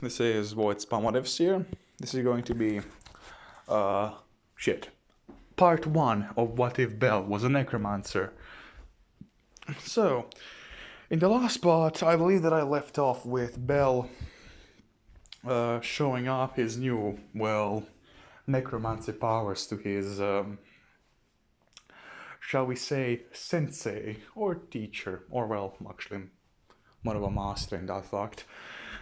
This is Void's Palmodevs here. This is going to be, uh, part 1 of What If Bell Was a Necromancer. So, in the last part, I believe that I left off with Bell, showing off his new, necromancy powers to his, shall we say, sensei, or teacher, or actually, more of a master in that fact.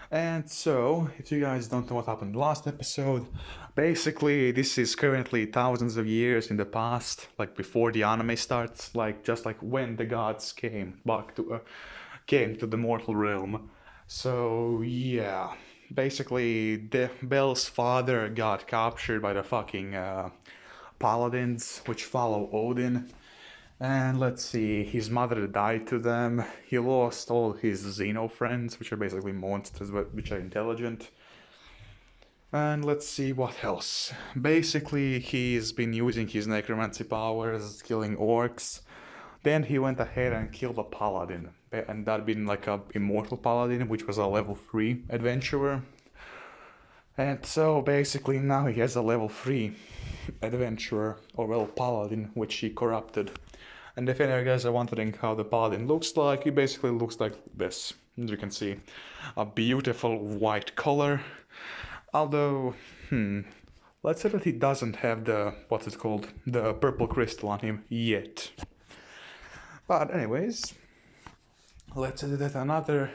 And so, if you guys don't know what happened last episode, basically this is currently thousands of years in the past, like before the anime starts, just like when the gods came to the mortal realm. So yeah, basically Belle's father got captured by the fucking paladins, which follow Odin. And let's see, his mother died to them. He lost all his Xeno friends, which are basically monsters, but which are intelligent. And let's see what else. Basically, he's been using his necromancy powers, killing orcs. Then he went ahead and killed a paladin. And that been like a immortal paladin, which was a level 3 adventurer. And so basically now he has a level 3 adventurer, or paladin, which he corrupted. And if any of you guys are wondering how the paladin looks like, he basically looks like this. As you can see, a beautiful white color. Although, let's say that he doesn't have the, the purple crystal on him yet. But anyways, let's say that another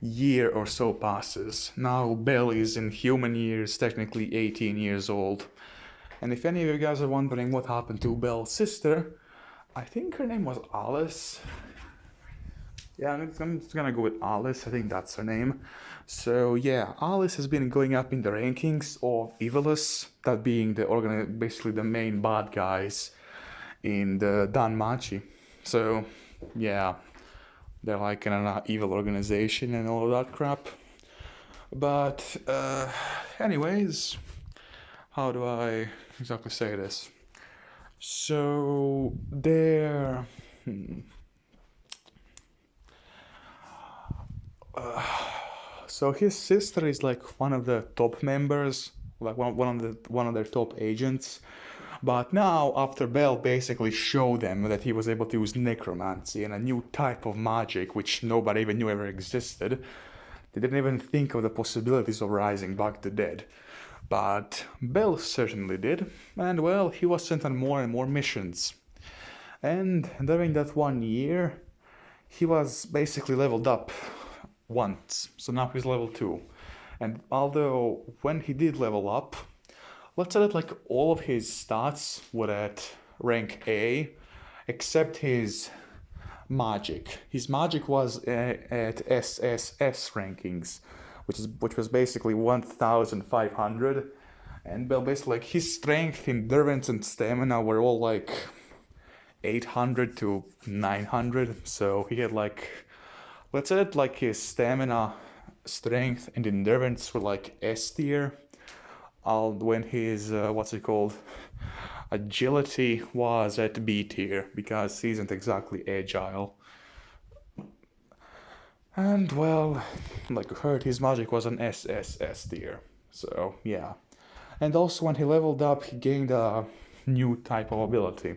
year or so passes. Now Belle is in human years, technically 18 years old. And if any of you guys are wondering what happened to Belle's sister, I think her name was Alice. Yeah, I'm just gonna go with Alice, I think that's her name. So yeah, Alice has been going up in the rankings of Evilus, that being basically the main bad guys in the Danmachi. So yeah, they're like an evil organization and all of that crap. But anyways, how do I exactly say this? So they're so his sister is like one of the top members, like one of their top agents. But now, after Bell basically showed them that he was able to use necromancy and a new type of magic which nobody even knew ever existed, they didn't even think of the possibilities of rising back the dead. But Bell certainly did, and well, he was sent on more and more missions. And during that 1 year, he was basically leveled up once, so now he's level 2. And although when he did level up, let's say that like all of his stats were at rank A, except his magic. His magic was at SSS rankings, which was basically 1,500, and well, basically like his strength, endurance, and stamina were all like 800 to 900. So he had like, let's say that like his stamina, strength, and endurance were like S tier. When his agility was at B tier, because he isn't exactly agile. And well, like you heard, his magic was an SSS tier. So yeah. And also when he leveled up, he gained a new type of ability.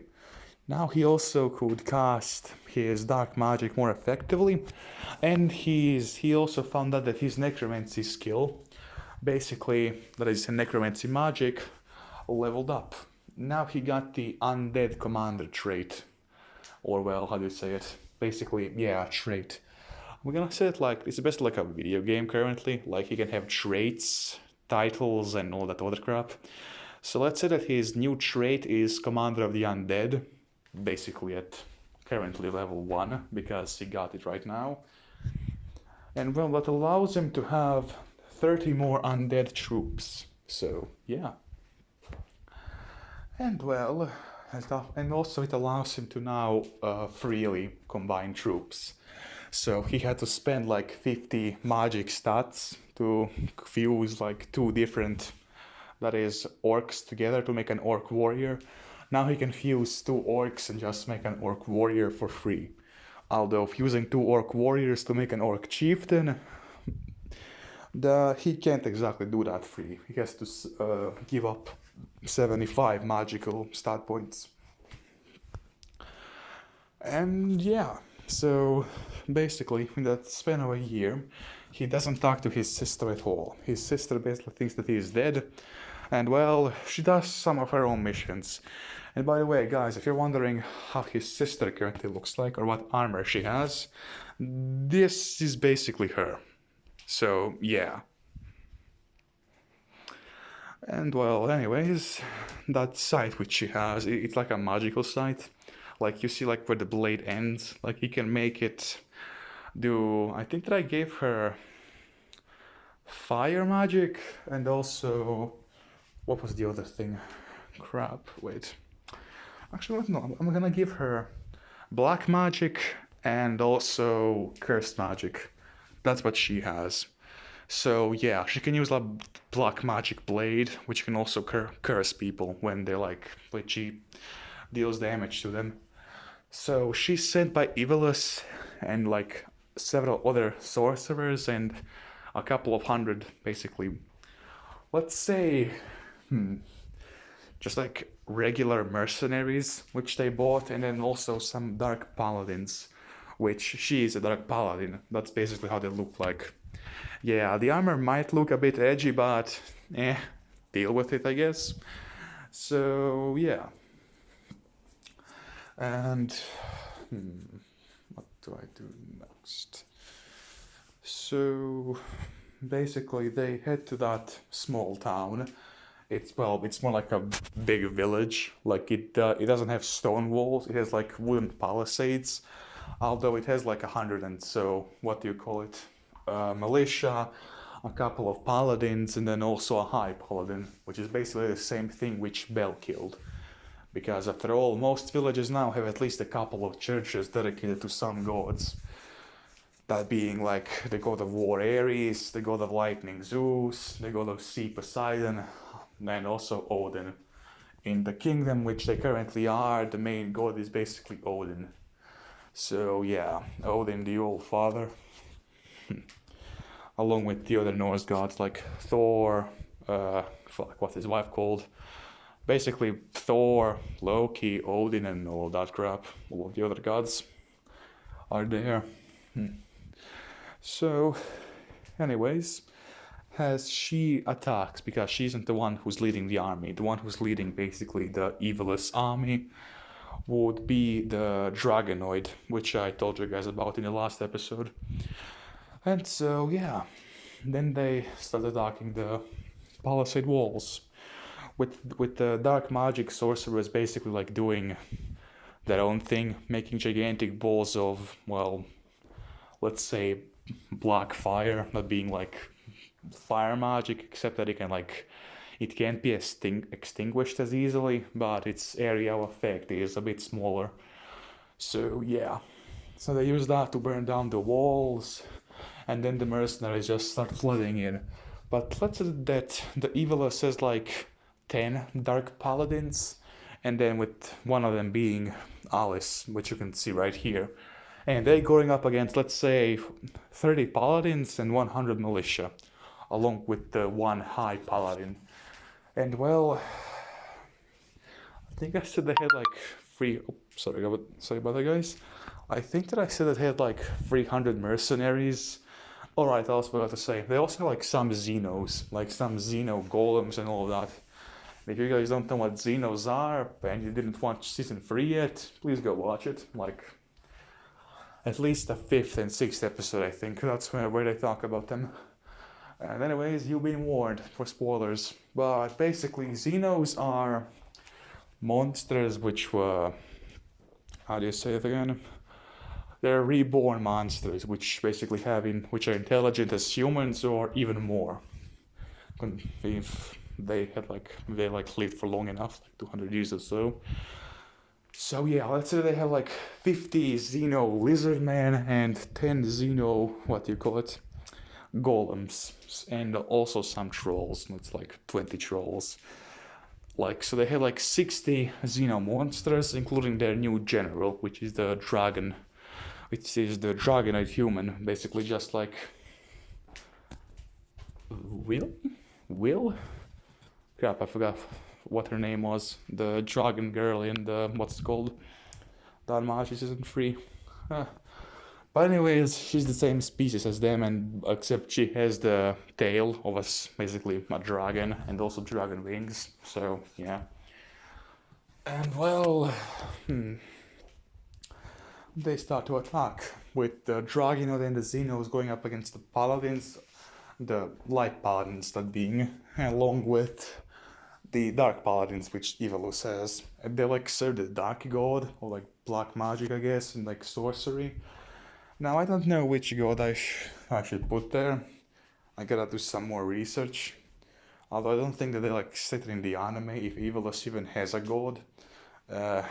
Now he also could cast his dark magic more effectively, and he also found out that his necromancy skill, basically that is necromancy magic, leveled up. Now he got the undead commander trait, or well, how do you say it? Basically, yeah, trait. We're gonna say it like, it's basically like a video game currently, like he can have traits, titles, and all that other crap. So let's say that his new trait is Commander of the Undead, basically at currently level 1, because he got it right now. And well, that allows him to have 30 more undead troops, so yeah. And well, and also it allows him to now freely combine troops. So he had to spend like 50 magic stats to fuse like 2 different, that is, orcs together to make an orc warrior. Now he can fuse 2 orcs and just make an orc warrior for free. Although fusing 2 orc warriors to make an orc chieftain, he can't exactly do that free. He has to give up 75 magical stat points. And yeah, so basically, in that span of a year, he doesn't talk to his sister at all. His sister basically thinks that he is dead, and well, she does some of her own missions. And by the way, guys, if you're wondering how his sister currently looks like or what armor she has, this is basically her. So, yeah. And well, anyways, that sight which she has, it's like a magical sight. Like, you see, like, where the blade ends, like, he can make it do... I think that I gave her fire magic, and also... What was the other thing? Crap, wait. Actually, no, I'm gonna give her black magic and also cursed magic. That's what she has. So yeah, she can use like black magic blade, which can also curse people when she deals damage to them. So she's sent by Evilus and like several other sorcerers and a couple of hundred, basically, let's say, just like regular mercenaries, which they bought, and then also some dark paladins, which she is a dark paladin. That's basically how they look like. Yeah, the armor might look a bit edgy, but deal with it, I guess. So yeah. And what do I do next? So basically they head to that small town. It's more like a big village. Like it doesn't have stone walls. It has like wooden palisades. Although it has like 100 and so, what do you call it? Militia, a couple of paladins, and then also a high paladin, which is basically the same thing which Bell killed. Because after all, most villages now have at least a couple of churches dedicated to some gods. That being like the god of war Ares, the god of lightning Zeus, the god of sea Poseidon, and also Odin. In the kingdom which they currently are, the main god is basically Odin. So yeah, Odin the All Father. Along with the other Norse gods like Thor, what's his wife called? Basically Thor, Loki, Odin, and all that crap. All of the other gods are there. So, anyways, as she attacks, because she isn't the one who's leading the army, the one who's leading basically the Evilus army would be the Dragonoid, which I told you guys about in the last episode. And so, yeah, then they start attacking the palisade walls. With the dark magic sorcerers basically like doing their own thing, making gigantic balls of, well, let's say black fire, not being like fire magic, except that it can't be extinguished as easily, but its area of effect is a bit smaller. So yeah, so they use that to burn down the walls, and then the mercenaries just start flooding in. But let's say that the Evilus says like 10 dark paladins, and then with one of them being Alice, which you can see right here. And they going up against, let's say, 30 paladins and 100 militia, along with the one high paladin. And well, I think I said they had like sorry about that, guys. I think that I said that they had like 300 mercenaries. Alright, I also forgot to say, they also have like some Xenos, like some Xeno golems and all of that. If you guys don't know what Xenos are, and you didn't watch season 3 yet, please go watch it. Like, at least the 5th and 6th episode, I think. That's where they talk about them. And anyways, you've been warned for spoilers. But basically, Xenos are monsters which were... How do you say it again? They're reborn monsters, which basically which are intelligent as humans or even more. If they lived for long enough, like 200 years or so. So yeah, let's say they have like 50 Xeno lizard men and 10 Xeno, golems, and also some trolls. It's like 20 trolls. So they have like 60 Xeno monsters, including their new general, which is the dragon, which is the Dragonoid human, basically just like Will? Crap, I forgot what her name was. The dragon girl in the, what's it called? Dalmatia season 3. But anyways, she's the same species as them, and except she has the tail of basically a dragon, and also dragon wings. So yeah. And well, they start to attack with the Dragonod and the Xenos going up against the Paladins, the Light Paladins that being, along with the Dark Paladins, which Evilus has. And they like serve the Dark God, or like Black Magic, I guess, and like Sorcery. Now, I don't know which god I should put there. I gotta do some more research. Although I don't think that they like sit in the anime, if Evilus even has a god. I'm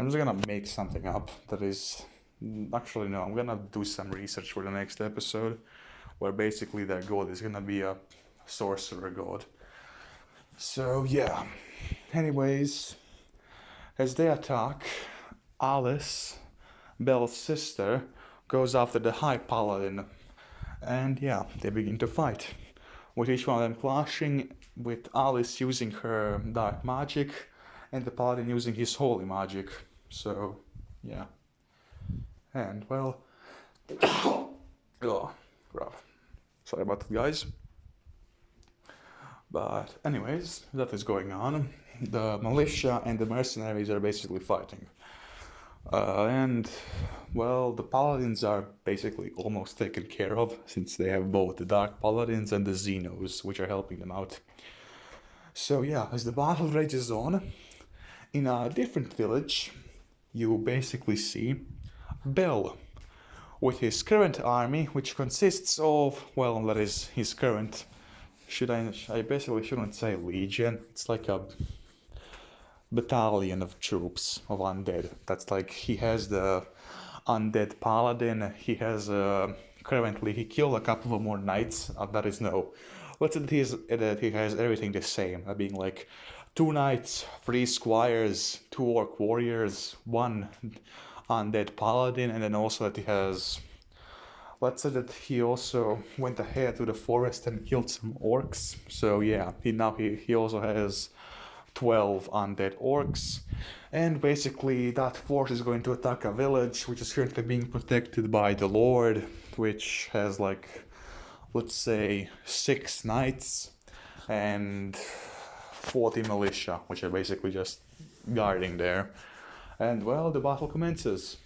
just gonna make something up that is... Actually, no, I'm gonna do some research for the next episode, where basically their god is gonna be a sorcerer god. So, yeah. Anyways, as they attack, Alice, Belle's sister, goes after the High Paladin. And yeah, they begin to fight, with each one of them clashing, with Alice using her dark magic, and the Paladin using his holy magic. So, yeah. And, well... oh, rough. Sorry about that, guys. But, anyways, that is going on. The militia and the mercenaries are basically fighting. And, well, the Paladins are basically almost taken care of, since they have both the Dark Paladins and the Xenos, which are helping them out. So, yeah, as the battle rages on, in a different village, you basically see Bell, with his current army, which consists of, well, that is his current, I basically shouldn't say legion, it's like a battalion of troops of undead. That's like, he has the undead paladin, he has, currently, he killed a couple of more knights, that is no. Let's say that he has everything the same, being like 2 knights, 3 squires, 2 orc warriors, 1 undead paladin, and then also that he has... Let's say that he also went ahead to the forest and killed some orcs. So yeah, he also has 12 undead orcs. And basically that force is going to attack a village which is currently being protected by the Lord, which has like, let's say, 6 knights and 40 militia, which are basically just guarding there. And well, the battle commences.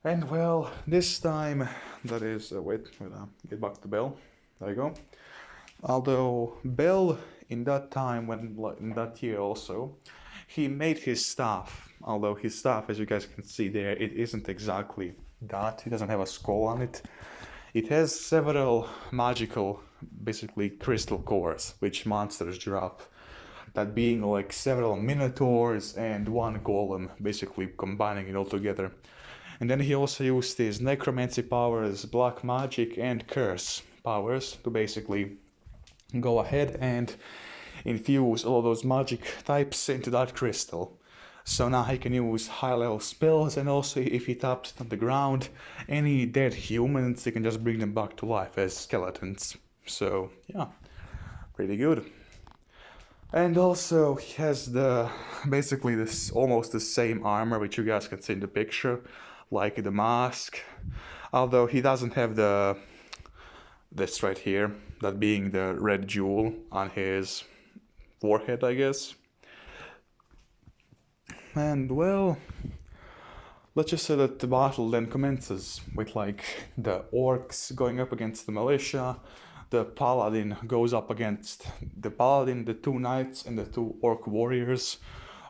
And well, this time, that is, get back to Bell, there you go. Although Bell, in that time, in that year also, he made his staff. Although his staff, as you guys can see there, it isn't exactly that, it doesn't have a skull on it. It has several magical, basically crystal cores, which monsters drop. That being like several minotaurs and 1 golem, basically combining it all together. And then he also used his necromancy powers, black magic and curse powers to basically go ahead and infuse all those magic types into that crystal. So now he can use high level spells, and also if he taps on the ground any dead humans, he can just bring them back to life as skeletons. So yeah, pretty good. And also he has basically this almost the same armor which you guys can see in the picture, like the mask, although he doesn't have this right here, that being the red jewel on his forehead, I guess. And well, let's just say that the battle then commences with like the orcs going up against the militia. The paladin goes up against the paladin, the 2 knights and the 2 orc warriors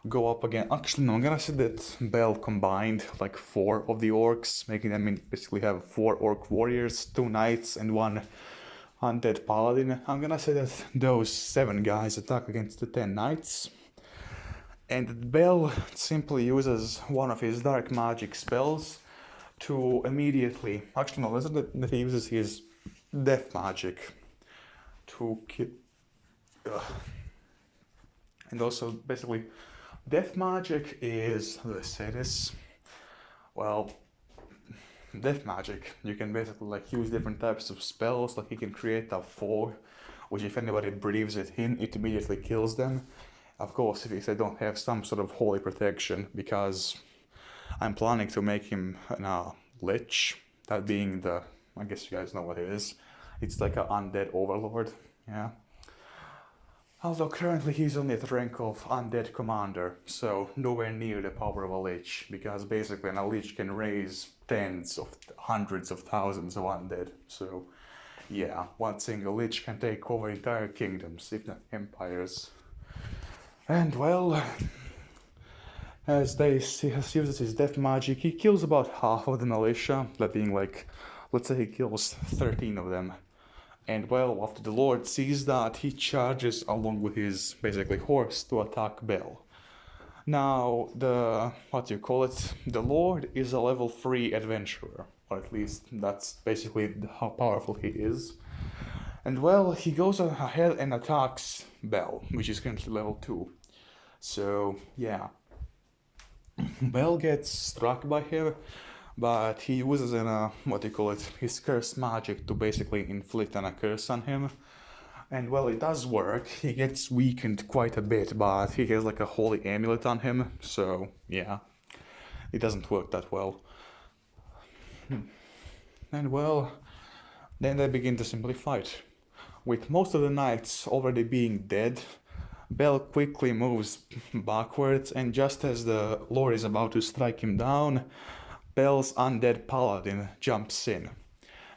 go up again. Actually, no, I'm gonna say that Bell combined like 4 of the orcs, making them basically have 4 orc warriors, 2 knights, and 1 undead paladin. I'm gonna say that those 7 guys attack against the 10 knights. And Bell simply uses one of his dark magic spells to immediately... Actually, no, listen that he uses his death magic to kill... And also, basically, death magic is, let's say this, well, death magic. You can basically like use different types of spells, like he can create a fog, which if anybody breathes it in, it immediately kills them. Of course, if they don't have some sort of holy protection, because I'm planning to make him a lich, that being the, I guess you guys know what it is. It's like an undead overlord, yeah. Although currently he's only at the rank of undead commander, so nowhere near the power of a lich, because basically a lich can raise tens of hundreds of thousands of undead, so yeah, one single lich can take over entire kingdoms, if not empires. And well, as they uses his death magic, he kills about half of the militia, that being like, let's say he kills 13 of them. And well, after the Lord sees that, he charges along with his, basically, horse to attack Bel. Now, the Lord is a level 3 adventurer, or at least that's basically how powerful he is. And well, he goes ahead and attacks Bel, which is currently level 2. So, yeah. Bel gets struck by him, but he uses his curse magic to basically inflict a curse on him. And well, it does work. He gets weakened quite a bit, but he has like a holy amulet on him, so yeah, it doesn't work that well. And well, then they begin to simply fight. With most of the knights already being dead, Bel quickly moves backwards, and just as the Lord is about to strike him down, Bel's undead paladin jumps in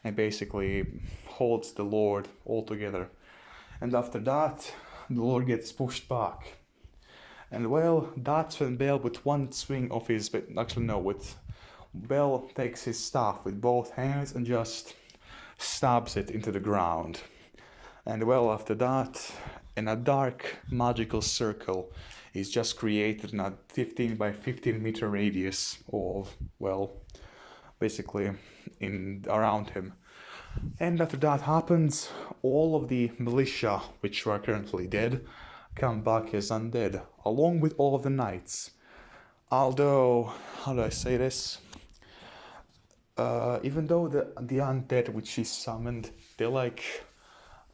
and basically holds the Lord altogether. And after that, the Lord gets pushed back. And well, that's when Bel, with one swing of his, Bel takes his staff with both hands and just stabs it into the ground. And well, after that, in a dark magical circle is just created in a 15 by 15 meter radius of, well, basically around him. And after that happens, all of the militia, which are currently dead, come back as undead, along with all of the knights. Although, how do I say this? Even though the undead which he summoned,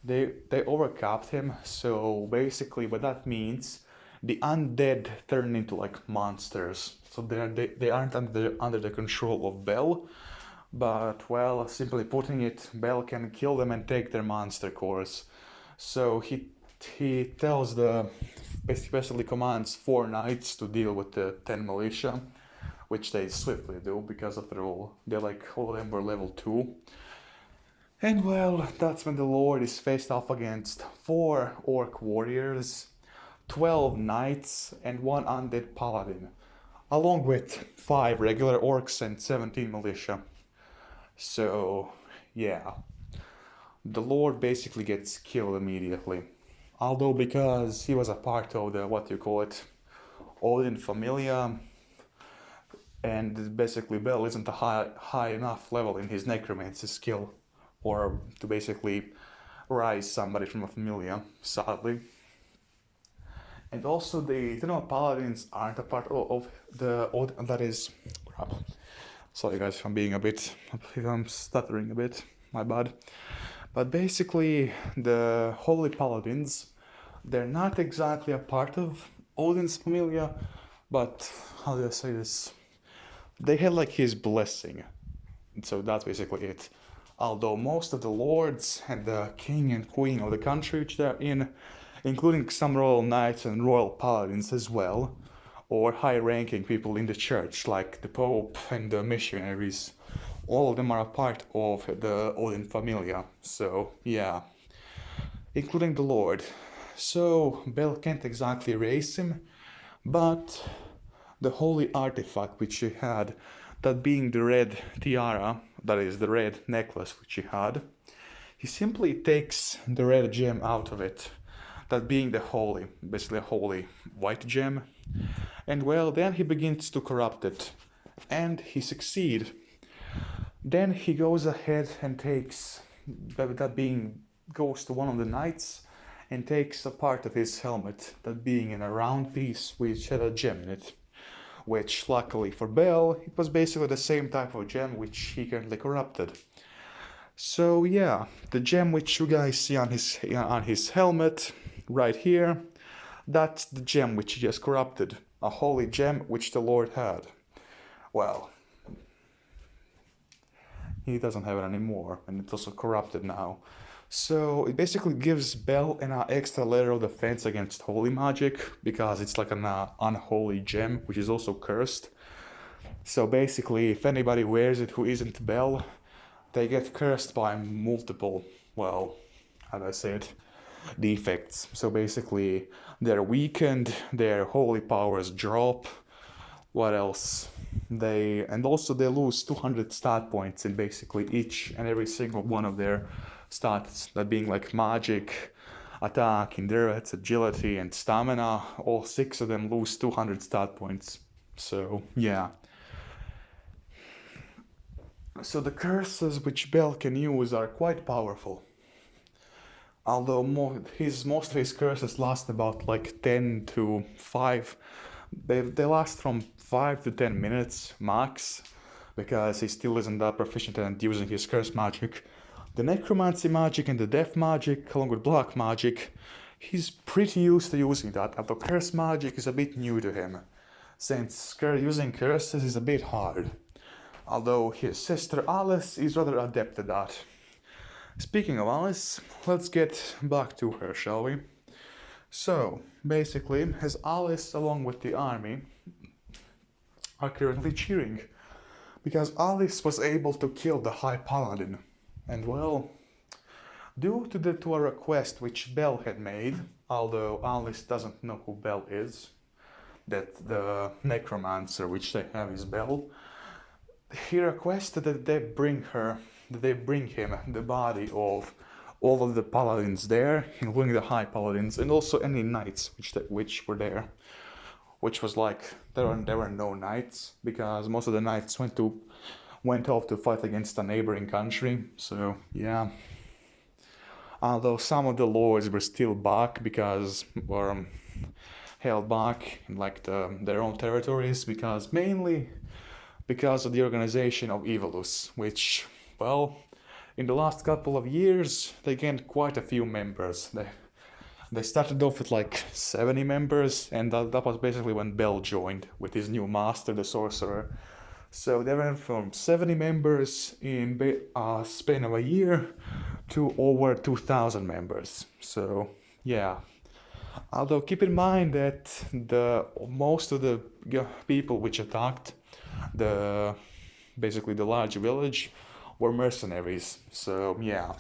they overcapped him, so basically what that means, the undead turn into like monsters, so they aren't under the control of Bel, but well, simply putting it, Bel can kill them and take their monster cores. So he basically commands 4 knights to deal with the 10 militia, which they swiftly do, because after all, all of them were level 2. And well, that's when the Lord is faced off against 4 orc warriors, 12 knights, and 1 undead paladin, along with 5 regular orcs and 17 militia. So, yeah, the Lord basically gets killed immediately. Although because he was a part of the, Odin Familia, and basically Bel isn't a high enough level in his Necromancer skill, or to basically rise somebody from a familia, sadly. And also the Eternal Paladins aren't a part of the crap. Sorry guys if I'm stuttering a bit, my bad. But basically the Holy Paladins, they're not exactly a part of Odin's familia, but how do I say this? They had like his blessing, so that's basically it. Although most of the lords and the king and queen of the country which they're in, including some royal knights and royal paladins as well, or high-ranking people in the church like the Pope and the missionaries, all of them are a part of the Odin Familia, so yeah, including the Lord. So Bel can't exactly raise him, but the holy artifact which he had, that being the red tiara, that is the red necklace which he had, he simply takes the red gem out of it, that being basically a holy white gem, and well, then he begins to corrupt it, and he succeeds. Then he goes ahead and goes to one of the knights and takes a part of his helmet, that being in a round piece which had a gem in it, which luckily for Bell, it was basically the same type of gem which he currently corrupted. So yeah, the gem which you guys see on his helmet right here, that's the gem which he just corrupted, a holy gem which the Lord had. Well, he doesn't have it anymore, and it's also corrupted now. So it basically gives Bell an extra layer of defense against holy magic, because it's like an unholy gem, which is also cursed. So basically, if anybody wears it who isn't Bell, they get cursed by multiple, well, how do I say it, defects. So basically, they're weakened, their holy powers drop. What else? And also they lose 200 stat points in basically each and every single one of their stats, that being like magic, attack, endurance, agility, and stamina. All 6 of them lose 200 stat points. So yeah. So the curses which Bell can use are quite powerful. Although most of his curses last about like 10 to 5. They last from 5 to 10 minutes max, because he still isn't that proficient at using his curse magic. The necromancy magic and the death magic, along with black magic, he's pretty used to using that, although curse magic is a bit new to him, since using curses is a bit hard. Although his sister Alice is rather adept at that. Speaking of Alice, let's get back to her, shall we? So, basically, as Alice along with the army are currently cheering, because Alice was able to kill the High Paladin. And well, due to a request which Bell had made, although Alice doesn't know who Bell is, that the Necromancer which they have is Bell, he requested that they bring him the body of all of the paladins there, including the High Paladins, and also any knights which were there. Which was like, there were no knights, because most of the knights went off to fight against a neighboring country, so yeah. Although some of the lords were still back, because were held back in like their own territories, mainly because of the organization of Evilus, which, well, in the last couple of years, they gained quite a few members. They started off with like 70 members, and that was basically when Bell joined with his new master, the sorcerer. So they went from 70 members in a span of a year to over 2,000 members. So yeah. Although keep in mind that most of the people which attacked basically the large village were mercenaries. So yeah.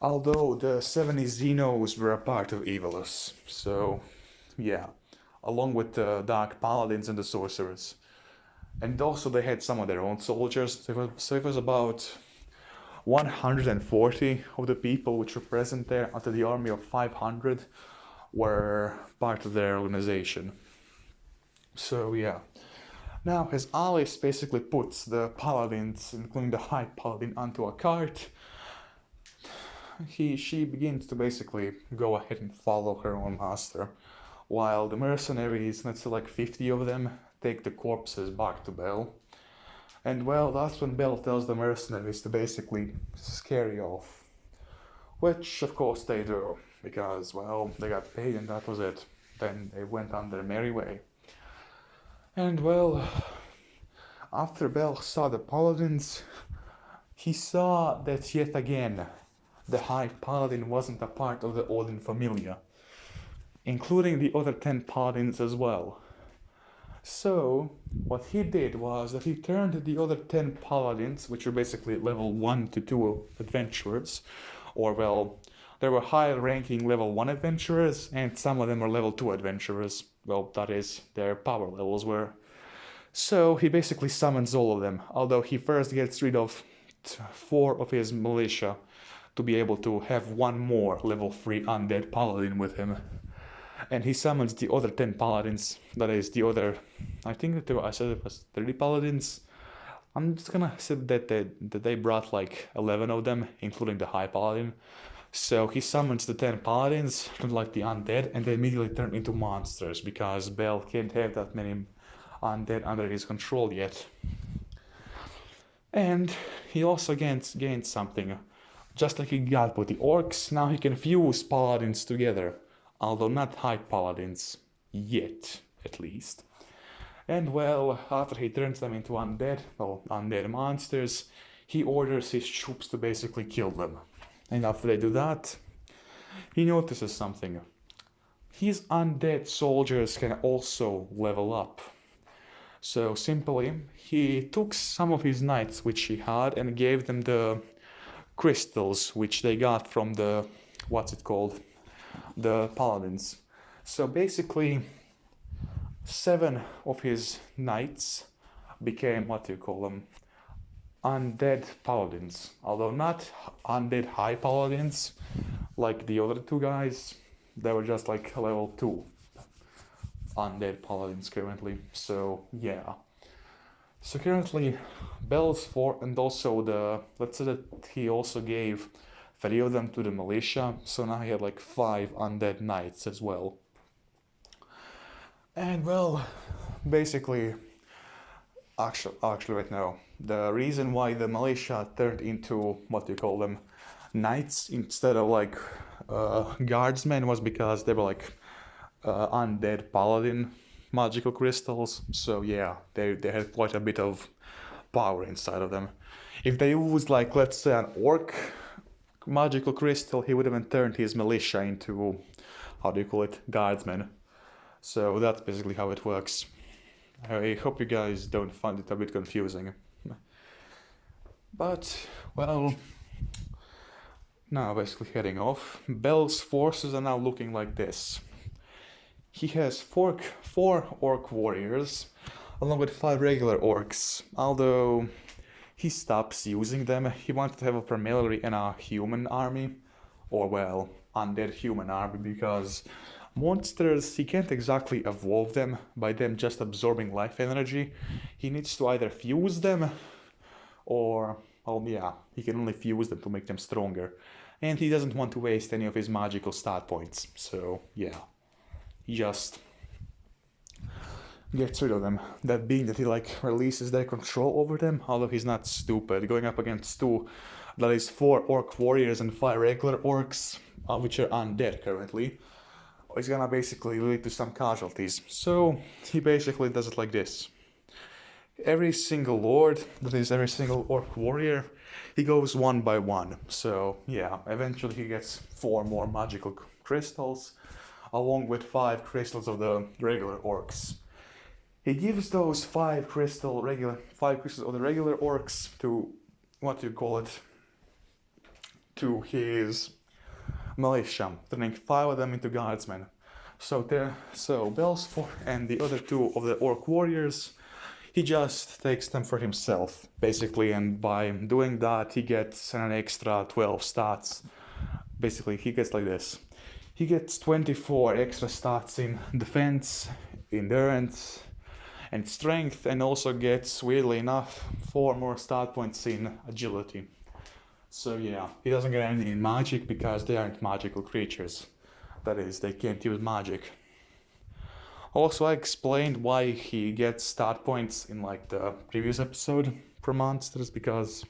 Although the 70 Xenos were a part of Evilus. So yeah. Along with the Dark Paladins and the Sorcerers. And also they had some of their own soldiers. So it was about 140 of the people which were present there out of the army of 500 were part of their organization. So yeah. Now, as Alice basically puts the paladins, including the High Paladin, onto a cart, she begins to basically go ahead and follow her own master, while the mercenaries, let's say like 50 of them, take the corpses back to Bell. And well, that's when Bell tells the mercenaries to basically scare you off. Which, of course, they do, because, well, they got paid and that was it. Then they went on their merry way. And, well, after Bell saw the paladins, he saw that yet again the High Paladin wasn't a part of the Odin Familia, including the other 10 paladins as well. So, what he did was that he turned the other 10 paladins, which were basically level 1 to 2 adventurers, or well, there were high-ranking level 1 adventurers, and some of them were level 2 adventurers. Well, that is, their power levels were. So he basically summons all of them, although he first gets rid of 4 of his militia to be able to have one more level 3 undead paladin with him. And he summons the other 10 paladins, that is the other, I think that I said it was 30 paladins. I'm just gonna say that they brought like 11 of them, including the High Paladin. So he summons the 10 paladins, like the undead, and they immediately turn into monsters, because Bell can't have that many undead under his control yet. And he also gained something. Just like he got with the orcs, now he can fuse paladins together, although not high paladins yet, at least. And well, after he turns them into undead monsters, he orders his troops to basically kill them. And after they do that, he notices something. His undead soldiers can also level up. So simply, he took some of his knights which he had and gave them the crystals which they got from the, the paladins. So basically, 7 of his knights became, undead paladins. Although not undead high paladins, like the other 2 guys, they were just like level 2 undead paladins currently. So yeah. So currently, Bell's fort, and also let's say that he also gave 3 of them to the militia, so now he had like 5 undead knights as well. And well, basically, actually right now, the reason why the militia turned into, knights instead of like guardsmen was because they were like undead paladin magical crystals. So yeah, they had quite a bit of power inside of them. If they used like, let's say, an orc magical crystal, he would have turned his militia into, guardsmen. So that's basically how it works. I hope you guys don't find it a bit confusing. But, well, now basically heading off. Bell's forces are now looking like this. He has 4 orc warriors, along with 5 regular orcs. Although he stops using them, he wanted to have a primarily and a human army, or well, undead human army, because monsters, he can't exactly evolve them by them just absorbing life energy. He needs to either fuse them, or, well, yeah, he can only fuse them to make them stronger. And he doesn't want to waste any of his magical stat points, so yeah. He just gets rid of them. That being that he releases their control over them, although he's not stupid. Going up against 2, that is 4 orc warriors and 5 regular orcs, which are undead currently, is gonna basically lead to some casualties. So he basically does it like this. Every single lord, that is every single orc warrior, he goes 1 by 1. So yeah, eventually he gets 4 more magical crystals, along with 5 crystals of the regular orcs. He gives those 5 crystals of the regular orcs to, to his militia, turning 5 of them into guardsmen. So Bell's fort and the other 2 of the orc warriors, he just takes them for himself, basically, and by doing that, he gets an extra 12 stats. Basically, he gets like this. He gets 24 extra stats in defense, endurance, and strength, and also gets, weirdly enough, 4 more stat points in agility. So yeah, he doesn't get anything in magic because they aren't magical creatures. That is, they can't use magic. Also, I explained why he gets stat points in the previous episode for monsters, because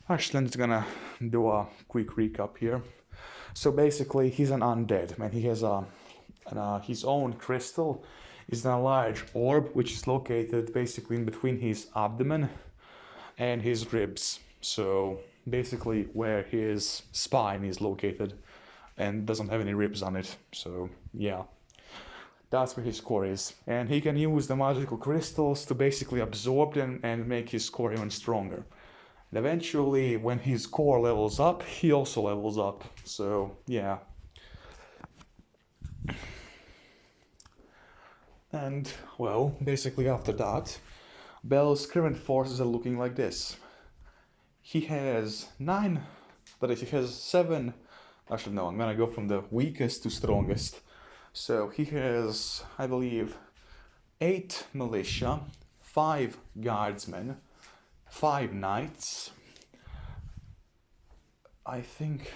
actually I'm just gonna do a quick recap here. So basically, he's an undead, and he has his own crystal is a large orb which is located basically in between his abdomen and his ribs. So basically where his spine is located, and doesn't have any ribs on it. So yeah, that's where his core is. And he can use the magical crystals to basically absorb them and make his core even stronger. And eventually, when his core levels up, he also levels up. So yeah. And, well, basically after that, Bell's current forces are looking like this. He has 7, actually no, I'm gonna go from the weakest to strongest. So he has, I believe, 8 militia, 5 guardsmen, 5 knights, I think,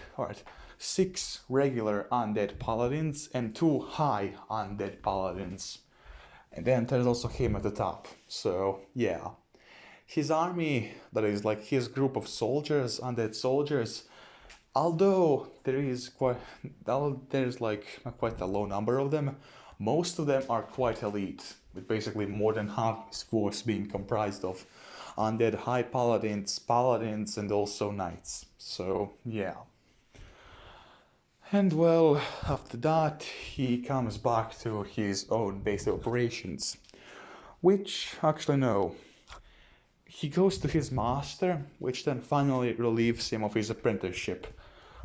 6 regular undead paladins, and 2 high undead paladins. And then there's also him at the top. So yeah, his army, that is like his group of soldiers, undead soldiers, although there's like quite a low number of them, most of them are quite elite, with basically more than half his force being comprised of undead high paladins, and also knights. So yeah. And well, after that, he comes back to his own base of operations. Which, actually, no. He goes to his master, which then finally relieves him of his apprenticeship,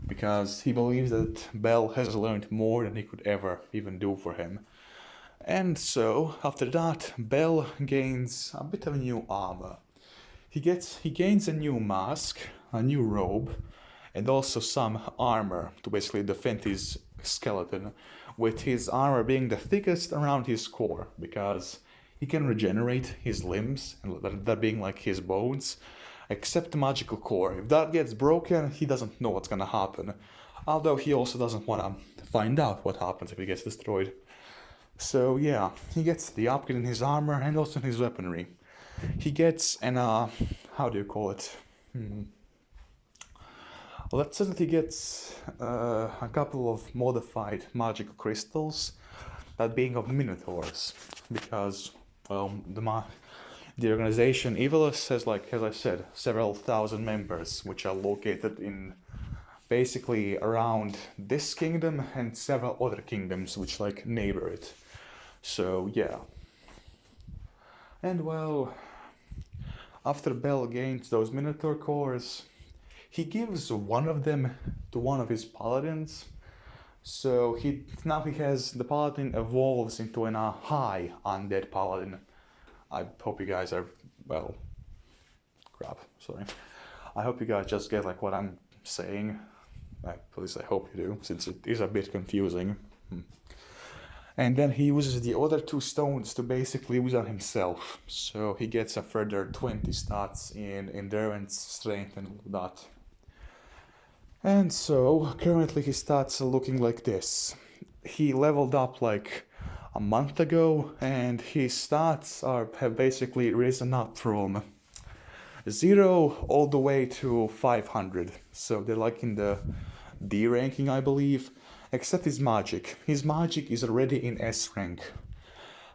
because he believes that Bell has learned more than he could ever even do for him. And so, after that, Bell gains a bit of new armor. He gains a new mask, a new robe, and also some armor to basically defend his skeleton, with his armor being the thickest around his core, because he can regenerate his limbs, and that being like his bones, except the magical core. If that gets broken, he doesn't know what's gonna happen. Although he also doesn't wanna find out what happens if it gets destroyed. So yeah, he gets the upgrade in his armor and also in his weaponry. He gets an, how do you call it? Let's say that he gets a couple of modified magical crystals, that being of minotaurs, because, well, the organization Evilus has, like, as I said, several thousand members, which are located in basically around this kingdom and several other kingdoms which, like, neighbor it. So, yeah. And, well, after Bell gains those minotaur cores, he gives one of them to one of his paladins. So now he has, the paladin evolves into a high undead paladin. I hope you guys are, well, crap, sorry. I hope you guys just get like what I'm saying. At least I hope you do, since it is a bit confusing. And then he uses the other two stones to basically use on himself. So he gets a further 20 stats in endurance, strength, and all that. And so currently his stats are looking like this. He leveled up like a month ago, and his stats have basically risen up from 0 all the way to 500. So they're like in the D ranking, I believe. Except his magic. His magic is already in S rank.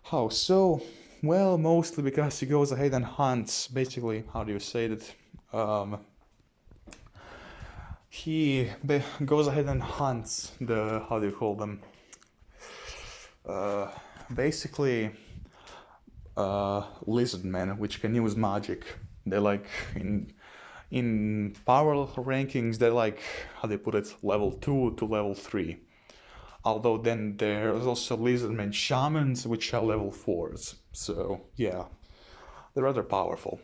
How so? Well, mostly because he goes ahead and hunts, basically, how do you say that? He goes ahead and hunts the, how do you call them? Basically, lizard men, which can use magic. They're like, in power rankings, they're like, how do you put it, level 2 to level 3. Although then there's also lizardmen shamans, which are level 4s. So, yeah, they're rather powerful.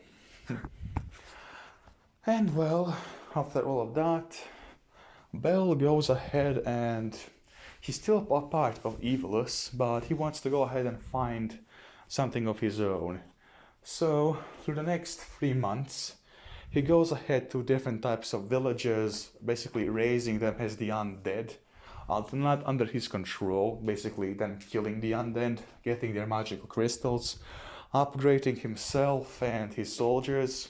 And well, after all of that, Bell goes ahead and he's still a part of Evilus, but he wants to go ahead and find something of his own. So, through the next 3 months, he goes ahead to different types of villages, basically raising them as the undead, not under his control, basically then killing the undead, getting their magical crystals, upgrading himself and his soldiers,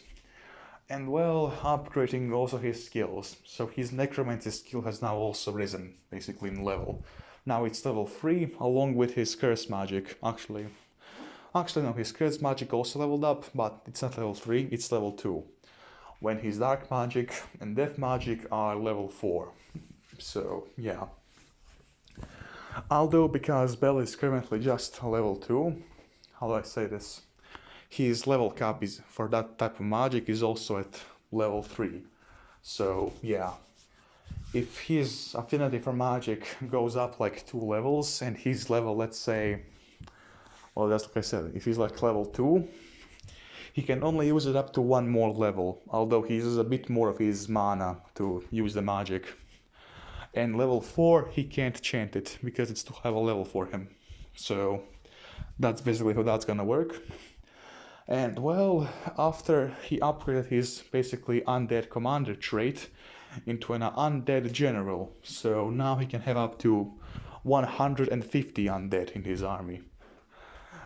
and well, upgrading also his skills. So his Necromancer skill has now also risen, basically in level. Now it's level 3, along with his Curse Magic. Actually no, his Curse Magic also leveled up, but it's not level 3, it's level 2. When his Dark Magic and Death Magic are level 4. So, yeah. Although, because Bell is currently just level 2, how do I say this? His level cap is, for that type of magic, is also at level 3. So, yeah. If his affinity for magic goes up like 2 levels, and his level, let's say, well, that's like I said, if he's like level 2, he can only use it up to 1 more level, although he uses a bit more of his mana to use the magic. And level 4, he can't chant it, because it's too high a level for him. So, that's basically how that's gonna work. And well, after he upgraded his basically undead commander trait into an undead general, so now he can have up to 150 undead in his army.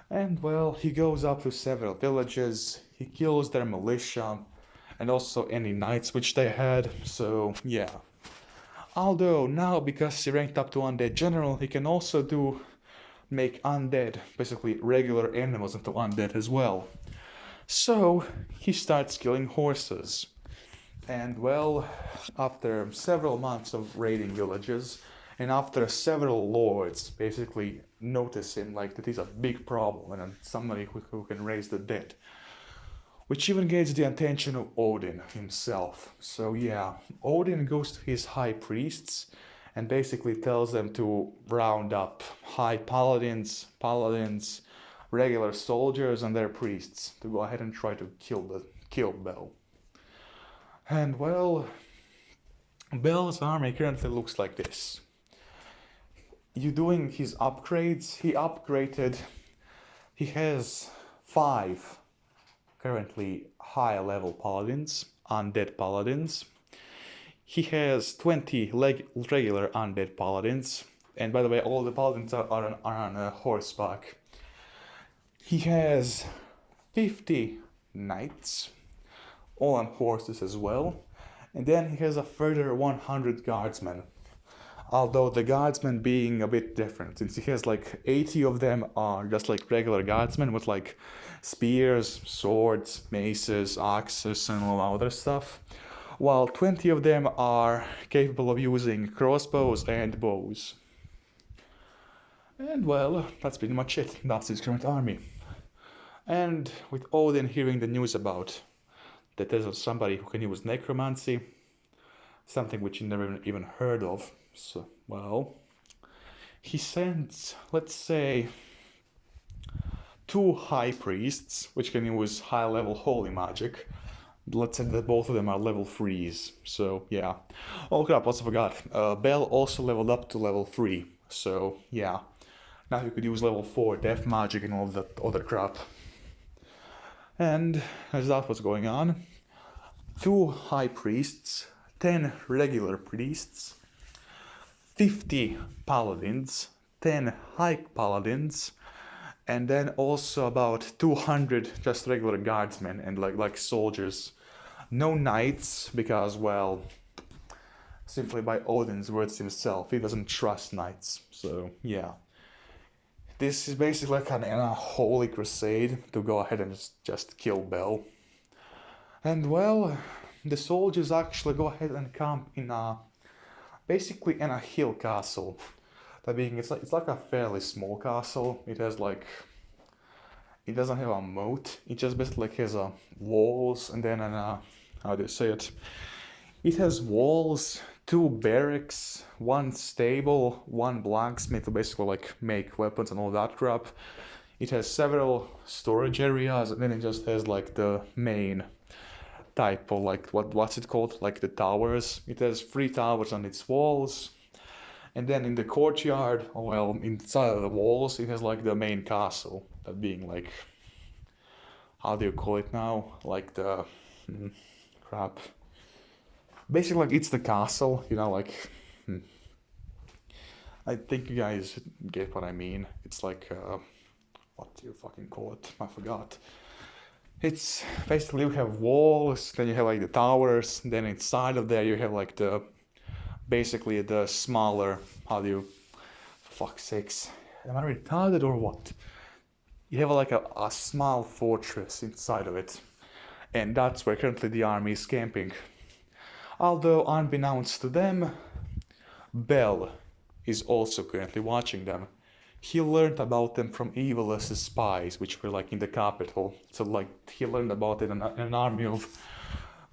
And well, he goes up to several villages, he kills their militia, and also any knights which they had, so yeah. Although now, because he ranked up to undead general, he can also make undead, basically regular animals into undead as well. So he starts killing horses. And well, after several months of raiding villages, and after several lords basically noticing like that is a big problem and somebody who can raise the dead, which even gets the attention of Odin himself. So yeah, Odin goes to his high priests and basically tells them to round up high paladins, regular soldiers and their priests to go ahead and try to kill Bel. And well, Bel's army currently looks like this. You doing his upgrades, he has 5 currently high level paladins, undead paladins. He has 20 regular undead paladins, and by the way, all the paladins are on a horseback. He has 50 knights, all on horses as well, and then he has a further 100 guardsmen. Although the guardsmen being a bit different, since he has like 80 of them are just like regular guardsmen with like spears, swords, maces, axes, and all other stuff, while 20 of them are capable of using crossbows and bows. And well, that's pretty much it. That's his current army. And with Odin hearing the news about that there's somebody who can use necromancy, something which he never even heard of, so, well, he sends, let's say, 2 high priests, which can use high level holy magic. Let's say that both of them are level 3s, so yeah. Oh crap, also forgot. Bel also leveled up to level 3, so yeah. Now you could use level 4 death magic and all that other crap. And as that was going on, 2 high priests, 10 regular priests, 50 paladins, 10 high paladins, and then also about 200 just regular guardsmen and like soldiers. No knights, because, well, simply by Odin's words himself, he doesn't trust knights, so yeah. This is basically like a holy crusade to go ahead and just kill Bel. And well, the soldiers actually go ahead and camp basically in a hill castle. That being, it's like a fairly small castle. It doesn't have a moat. It just basically has walls and then how do you say it? It has walls, 2 barracks, 1 stable, 1 blacksmith to basically like make weapons and all that crap. It has several storage areas, and then it just has like the main type of like what's it called, like the towers. It has 3 towers on its walls, and then in the courtyard, well, inside of the walls, it has like the main castle. That being like, how do you call it now? Like the crap. Basically, like it's the castle, you know, like. I think you guys get what I mean. It's like what do you fucking call it? I forgot. It's basically you have walls, then you have like the towers, then inside of there you have like basically the smaller, how do you, for fuck's sakes, am I retarded or what? You have like a small fortress inside of it, and that's where currently the army is camping. Although unbeknownst to them, Bel is also currently watching them. He learned about them from Evilus' spies, which were like in the capital. So like he learned about it in an army of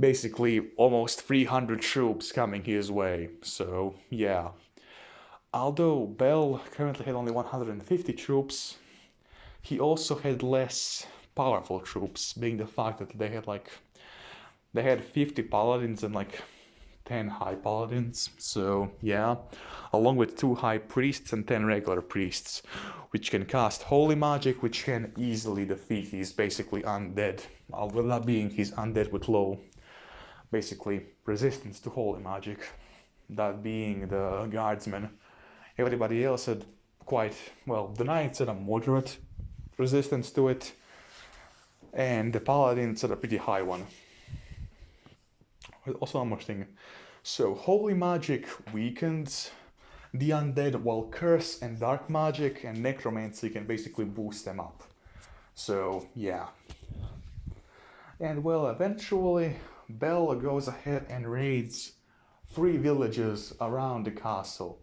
basically almost 300 troops coming his way. So yeah. Although Bel currently had only 150 troops, he also had less powerful troops, being the fact that they had 50 paladins and like 10 high paladins, so yeah, along with 2 high priests and 10 regular priests, which can cast holy magic, which can easily defeat his basically undead, although that being his undead with low, basically, resistance to holy magic, that being the guardsmen. Everybody else had quite, well, the knights had a moderate resistance to it, and the paladins had a pretty high one. Also, one more thing. So, holy magic weakens the undead, while curse and dark magic and necromancy can basically boost them up. So, yeah. And well, eventually, Bell goes ahead and raids 3 villages around the castle.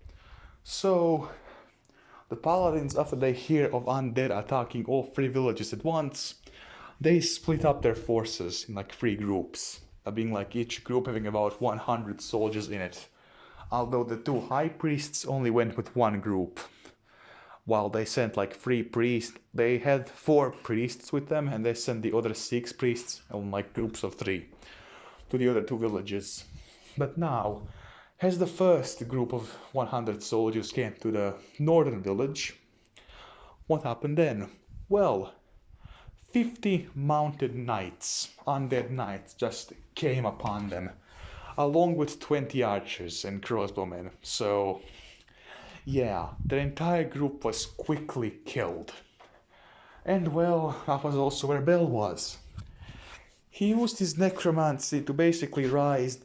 So, the paladins, after they hear of undead attacking all 3 villages at once, they split up their forces in like 3 groups, being like each group having about 100 soldiers in it. Although the 2 high priests only went with 1 group. While they sent like 3 priests, they had 4 priests with them, and they sent the other 6 priests on like groups of 3 to the other 2 villages. But now, as the first group of 100 soldiers came to the northern village, what happened then? Well, 50 mounted knights, undead knights, just came upon them, along with 20 archers and crossbowmen. So, yeah, the entire group was quickly killed. And well, that was also where Bell was. He used his necromancy to basically raise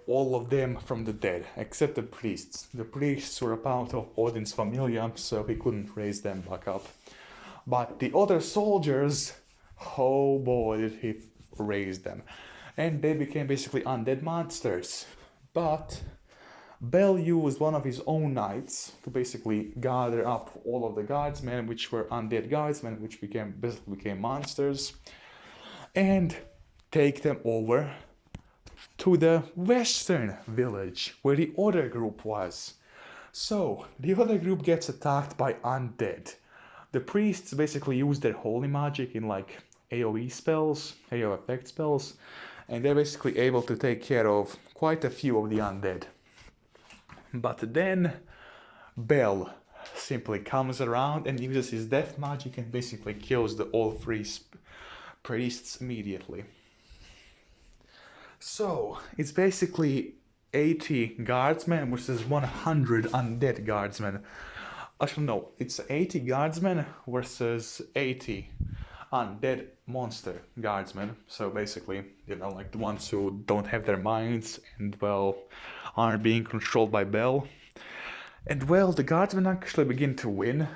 all of them from the dead, except the priests. The priests were a part of Odin's familia, so he couldn't raise them back up. But the other soldiers, oh boy, did he raise them. And they became basically undead monsters. But Bell used one of his own knights to basically gather up all of the guardsmen, which were undead guardsmen, which basically became monsters, and take them over to the western village, where the other group was. So, the other group gets attacked by undead. The priests basically use their holy magic in like AoE spells, AoE effect spells, and they're basically able to take care of quite a few of the undead. But then Bell simply comes around and uses his death magic and basically kills all 3 priests immediately. So, it's basically 80 guardsmen versus 100 undead guardsmen. Actually, no, it's 80 guardsmen versus 80 undead monster guardsmen. So basically, like the ones who don't have their minds and, well, aren't being controlled by Bell. And, well, the guardsmen actually begin to win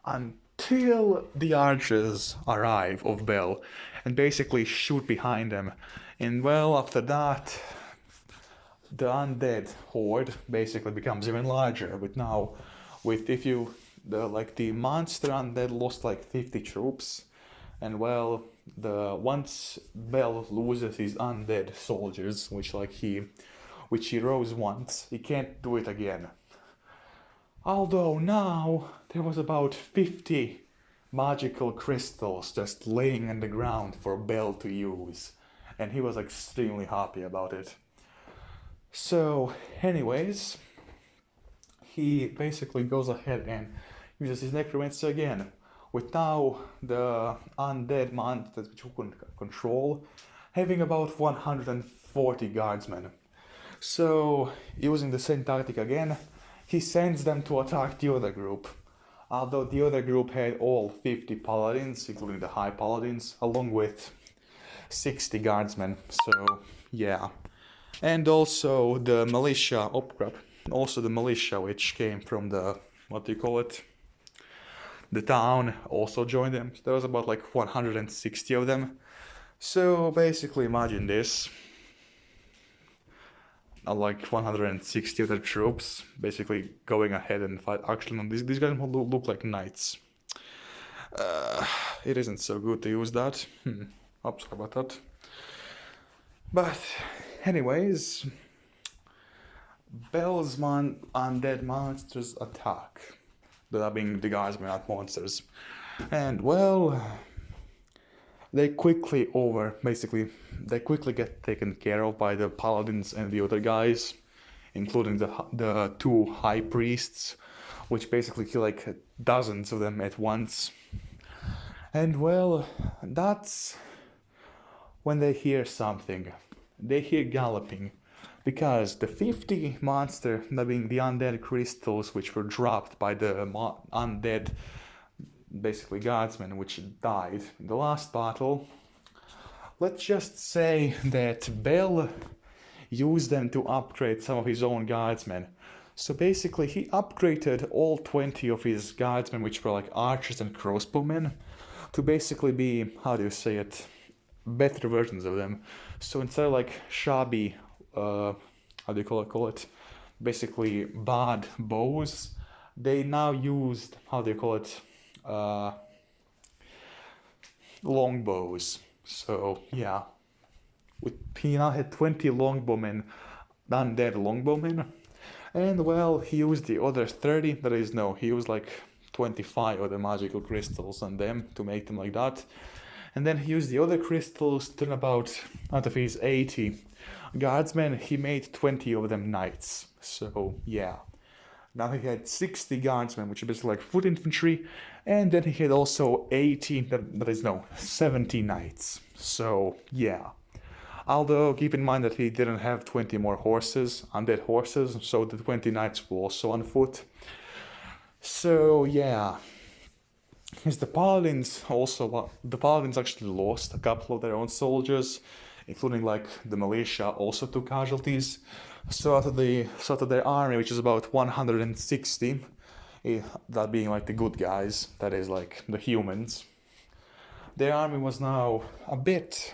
until the archers arrive of Bell and basically shoot behind them. And, well, after that, the undead horde basically becomes even larger. The monster undead lost like 50 troops, and well, once Bell loses his undead soldiers, which he rose once, he can't do it again. Although now there was about 50 magical crystals just laying on the ground for Bell to use, and he was extremely happy about it. So, anyways, he basically goes ahead and uses his necromancer again, with now the undead monsters which he couldn't control, having about 140 guardsmen. So, using the same tactic again, he sends them to attack the other group. Although the other group had all 50 paladins, including the high paladins, along with 60 guardsmen. So, yeah. And also the militia, which came from the town, also joined them. There was about like 160 of them. So basically imagine this. Like 160 other troops basically going ahead and fight. Actually, no, these guys look like knights. It isn't so good to use that. Sorry about that. But anyways, Bell's undead monsters attack. That being the guardsmen, not monsters. And well, they quickly get taken care of by the paladins and the other guys, including the 2 high priests, which basically kill like dozens of them at once. And well, that's when they hear something. They hear galloping, because the 50 monster, that being the undead crystals which were dropped by the undead basically guardsmen which died in the last battle. Let's just say that Bel used them to upgrade some of his own guardsmen. So basically he upgraded all 20 of his guardsmen, which were like archers and crossbowmen, to basically be, how do you say it, better versions of them. So instead of like shabby, how do you call it, basically bad bows, they now used, how do you call it, longbows. So yeah, he now had 20 longbowmen, undead longbowmen, and well, he used the other 30, that is, no, he used like 25 of the magical crystals on them to make them like that. And then he used the other crystals to turn about, out of his 80 guardsmen, he made 20 of them knights. So yeah. Now he had 60 guardsmen, which is basically like foot infantry, and then he had also 70 knights. So yeah. Although keep in mind that he didn't have 20 more horses, undead horses, so the 20 knights were also on foot. So yeah. The paladins actually lost a couple of their own soldiers, including like the militia also took casualties. So out of their army, which is about 160, that being like the good guys, that is like the humans, their army was now a bit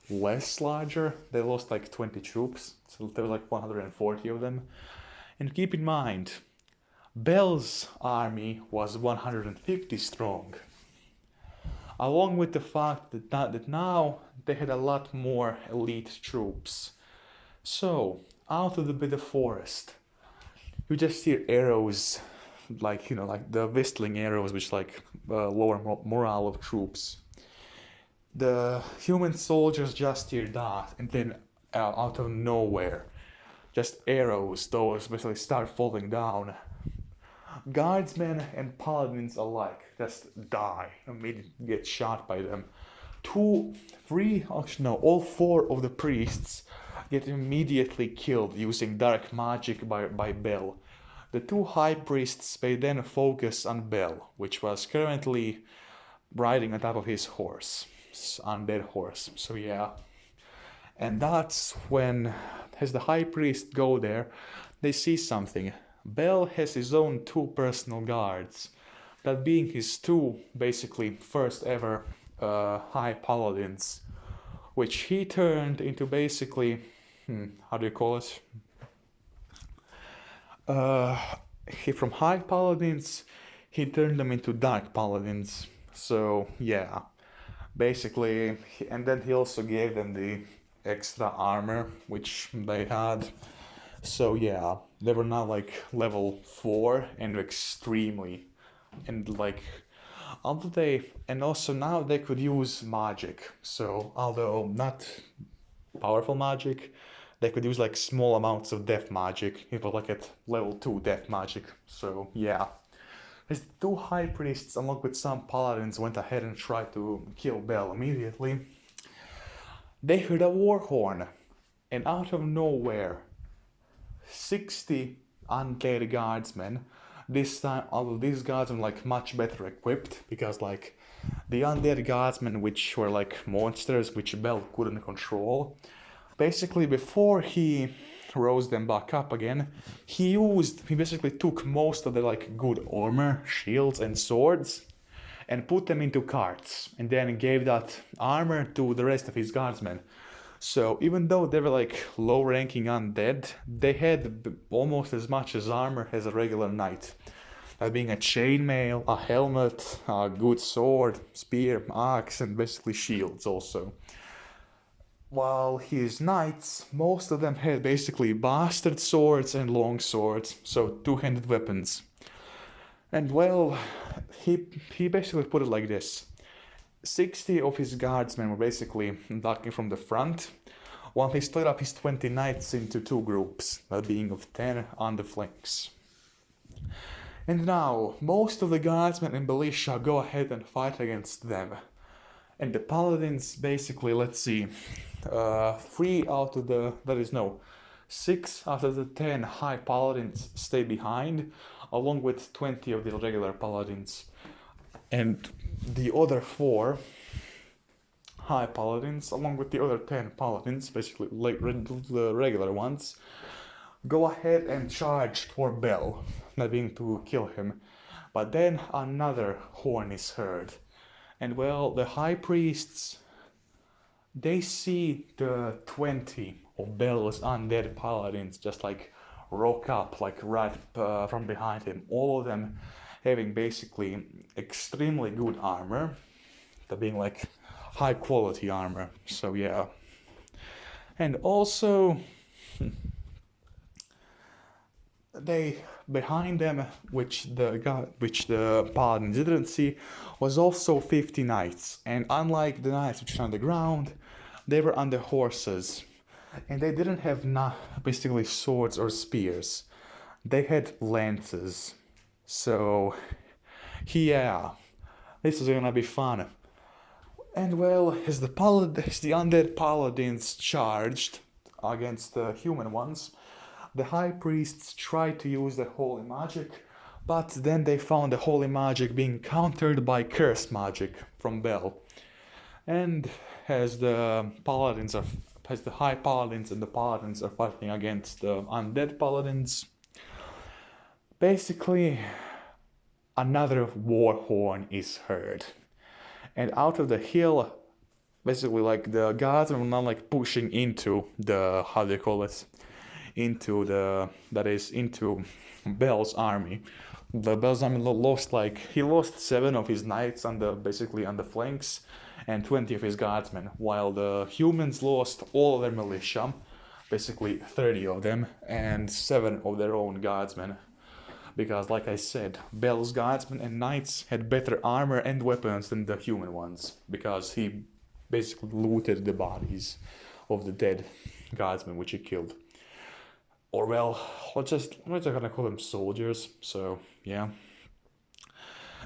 less larger. They lost like 20 troops, so there were like 140 of them. And keep in mind, Bel's army was 150 strong, along with the fact that now they had a lot more elite troops. So, out of the bit of forest, you just hear arrows, like, like the whistling arrows, which like lower morale of troops. The human soldiers just hear that, and then out of nowhere, just arrows, those basically start falling down. Guardsmen and paladins alike just die, immediately get shot by them. All 4 of the priests get immediately killed using dark magic by Bel. The 2 high priests may then focus on Bel, which was currently riding on top of his horse, undead horse. So yeah, and that's when, as the high priest go there, they see something. Bel has his own 2 personal guards, that being his 2 basically first ever high paladins, which he turned into basically, how do you call it? From high paladins, he turned them into dark paladins. So yeah, basically, and then he also gave them the extra armor which they had. So yeah, they were now like level 4 and extremely, and like, also now they could use magic. So although not powerful magic, they could use like small amounts of death magic. It was like at level 2 death magic. So yeah, his 2 high priests along with some paladins went ahead and tried to kill Bel immediately. They heard a war horn, and out of nowhere, 60 undead guardsmen. This time, although these guardsmen like much better equipped, because like the undead guardsmen, which were like monsters which Bel couldn't control, basically before he rose them back up again, he basically took most of the like good armor, shields and swords, and put them into carts, and then gave that armor to the rest of his guardsmen. So even though they were like low-ranking undead, they had almost as much as armor as a regular knight. That being a chainmail, a helmet, a good sword, spear, axe, and basically shields also. While his knights, most of them had basically bastard swords and long swords, so two-handed weapons. And well, he basically put it like this. 60 of his guardsmen were basically attacking from the front, while he split up his 20 knights into 2 groups, that being of 10 on the flanks. And now, most of the guardsmen and militia go ahead and fight against them. And the paladins basically, 6 out of the 10 high paladins stay behind, along with 20 of the regular paladins. And the other 4 high paladins, along with the other 10 paladins, basically like the regular ones, go ahead and charge toward Bel, needing to kill him. But then another horn is heard. And well, the high priests, they see the 20 of Bel's undead paladins just like rock up, like right from behind him. All of them having basically extremely good armor, that being like high quality armor. So yeah. And also they behind them, which the paladins didn't see, was also 50 knights. And unlike the knights which were on the ground, they were on the horses, and they didn't have basically swords or spears. They had lances. So yeah, this is gonna be fun. And well, as the undead paladins charged against the human ones, the high priests tried to use the holy magic, but then they found the holy magic being countered by curse magic from Bel. And as the high paladins and the paladins are fighting against the undead paladins, basically another war horn is heard. And out of the hill, basically like the guards were not like pushing into the, how do you call it, into Bel's army. The Bel's army lost he lost 7 of his knights on the flanks and 20 of his guardsmen, while the humans lost all of their militia, basically 30 of them, and 7 of their own guardsmen. Because like I said, Bel's guardsmen and knights had better armor and weapons than the human ones, because he basically looted the bodies of the dead guardsmen which he killed. Or well, we're just gonna call them soldiers, so yeah.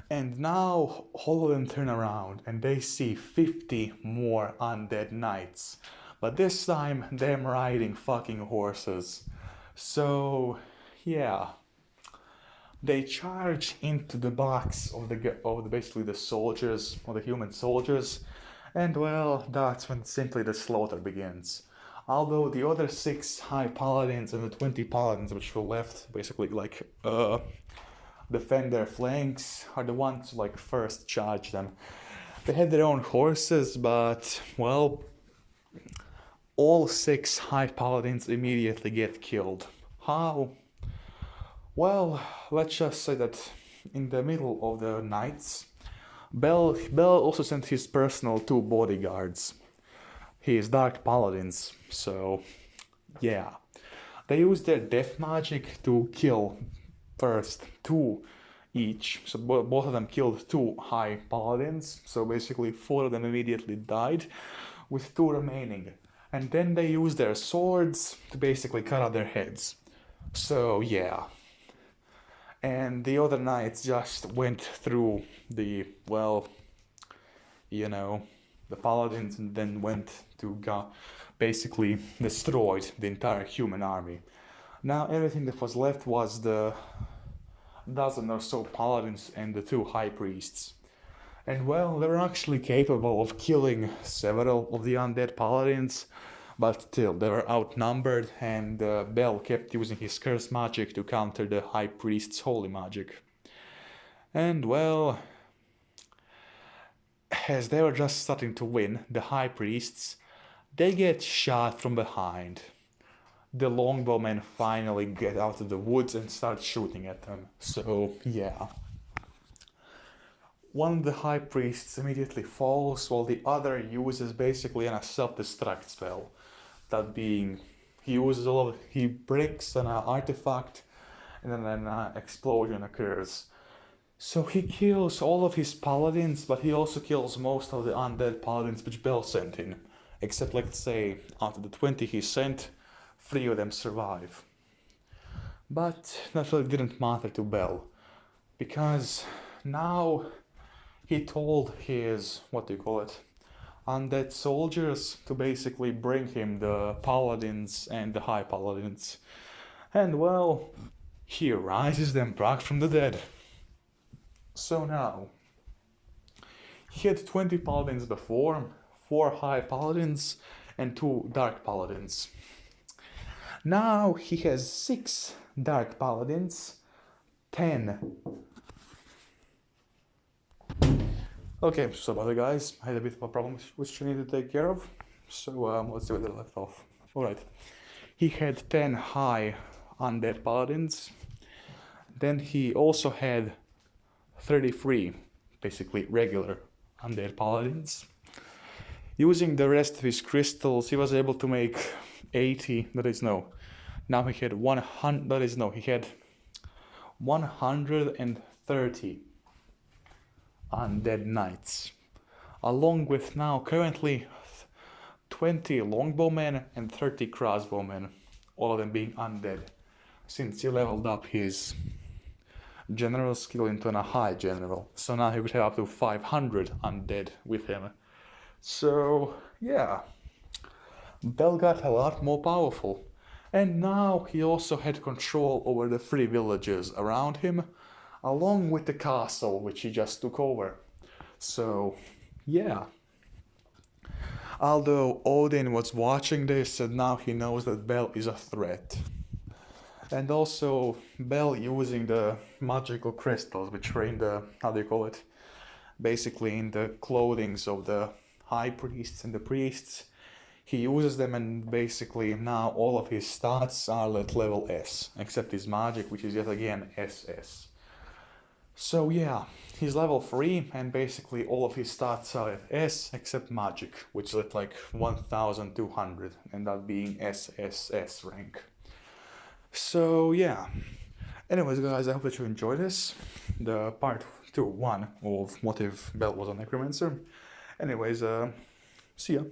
And now all of them turn around and they see 50 more undead knights. But this time them riding fucking horses. So yeah. They charge into the backs of basically the soldiers, or the human soldiers, and well, that's when simply the slaughter begins. Although the other 6 high paladins and the 20 paladins which were left, basically defend their flanks, are the ones who first charge them. They had their own horses, but well, all 6 high paladins immediately get killed. How? Well, let's just say that in the middle of the nights, Bel also sent his personal 2 bodyguards, his dark paladins. So yeah, they used their death magic to kill first 2 each. So both of them killed 2 high paladins. So basically 4 of them immediately died, with 2 remaining. And then they used their swords to basically cut off their heads. So yeah. And the other knights just went through the paladins, and then went to basically destroyed the entire human army. Now everything that was left was the dozen or so paladins and the 2 high priests. And well, they were actually capable of killing several of the undead paladins, but still, they were outnumbered, and Bel kept using his curse magic to counter the high priest's holy magic. And well, as they were just starting to win, the high priests, they get shot from behind. The longbowmen finally get out of the woods and start shooting at them. So yeah. One of the high priests immediately falls, while the other uses basically a self-destruct spell. That being, he breaks an artifact, and then an explosion occurs. So he kills all of his paladins, but he also kills most of the undead paladins which Bel sent in. Except, let's say, out of the 20 he sent, 3 of them survive. But that really didn't matter to Bel, because now he told his, undead soldiers to basically bring him the paladins and the high paladins. And well, he rises them back from the dead. So now, He had 20 paladins before, 4 high paladins and 2 dark paladins. Now he has 6 dark paladins, 10. Okay, so about it guys, I had a bit of a problem which I need to take care of, so let's see where they left off. Alright, he had 10 high undead paladins, then he also had 33 basically regular undead paladins. Using the rest of his crystals, he was able to make 80, now he had 100, he had 130 undead knights, along with now currently 20 longbowmen and 30 crossbowmen, all of them being undead, since he leveled up his general skill into a high general. So now he would have up to 500 undead with him. So yeah, Bell got a lot more powerful. And now he also had control over the 3 villages around him, along with the castle which he just took over. So yeah. Although Odin was watching this, and now he knows that Bell is a threat. And also Bell using the magical crystals which were in the, basically in the clothings of the high priests and the priests. He uses them, and basically now all of his stats are at level S, except his magic, which is yet again SS. So yeah, he's level 3, and basically all of his stats are at S, except magic, which is at like 1200, and that being SSS rank. So yeah, anyways guys, I hope that you enjoyed this, the part 1 of what if Bell was a necromancer. Anyways, see ya.